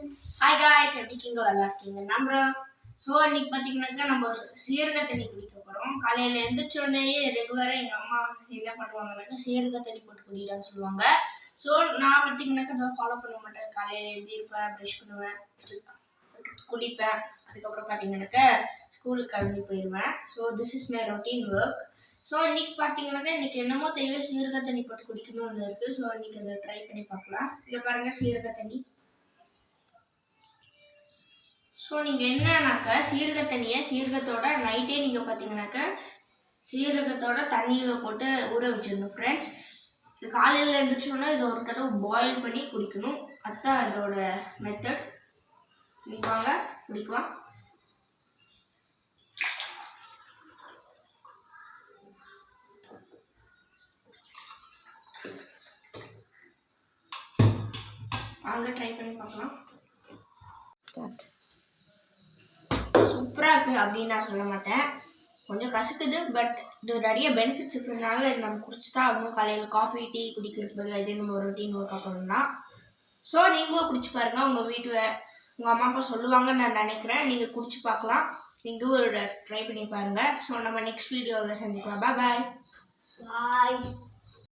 friends. Hi guys, எப்படி இருக்கீங்க? நல்லா இருக்கீங்க நம்புறேன். ஸோ இன்னைக்கு பார்த்தீங்கன்னாக்கா நம்ம சீரக தண்ணி குடிக்க போகிறோம். காலையில் எழுந்திரிச்ச உடனே ரெகுலராக எங்கள் அம்மா என்ன பண்ணுவாங்கன்னாக்கா சீரக தண்ணி போட்டு குடிடான்னு சொல்லுவாங்க. ஸோ நான் பார்த்தீங்கன்னாக்கா அதை ஃபாலோ பண்ண மாட்டேன். காலையில் எழுந்திருப்பேன், ப்ரஷ் பண்ணுவேன், குளிப்பேன். அதுக்கப்புறம் பார்த்தீங்கன்னாக்கா ஸ்கூலுக்கு கிளம்பி போயிடுவேன். So this is my routine work. So இன்னைக்கு பார்த்தீங்கன்னாக்கா இன்னைக்கு என்னமோ தெரியல சீரக தண்ணி போட்டு குடிக்கணும்னு இருக்குது. ஸோ இன்னைக்கு அதை ட்ரை பண்ணி பார்க்கலாம். இங்கே பாருங்கள் சீரக தண்ணி. ஸோ நீங்கள் என்னன்னாக்கா சீரக தண்ணியை சீரகத்தோட நைட்டே நீங்கள் பார்த்தீங்கன்னாக்கா சீரகத்தோட தண்ணியில் போட்டு ஊற வச்சிடணும் ஃப்ரெண்ட்ஸ். இது காலையில் எழுந்திரிச்சோன்னா இதை ஒரு தடவை பாயில் பண்ணி குடிக்கணும். அதுதான் இதோட மெத்தட். குடிப்பாங்க குடிக்கலாம். வாங்க ட்ரை பண்ணி பார்க்கலாம். சூப்பராக இருக்குது அப்படின்னு நான் சொல்ல மாட்டேன். கொஞ்சம் கசக்குது, பட் இது நிறைய பெனிஃபிட்ஸ் இருக்கிறதுனால இது நம்ம குடிச்சு தான் ஆகணும். காலையில் காஃபி டீ குடிக்கிறதுக்கு பதிலாக இதே நம்ம ரொட்டீன் ஒர்க்காக பண்ணணும்னா. ஸோ நீங்களும் குடிச்சு பாருங்கள். உங்கள் வீட்டில் உங்கள் அம்மா அப்பா சொல்லுவாங்கன்னு நான் நினைக்கிறேன். நீங்கள் குடிச்சு பார்க்கலாம். நீங்களும் ஒரு ட்ரை பண்ணி பாருங்கள். ஸோ நம்ம நெக்ஸ்ட் வீடியோவில் சந்திக்கலாம். பாய்.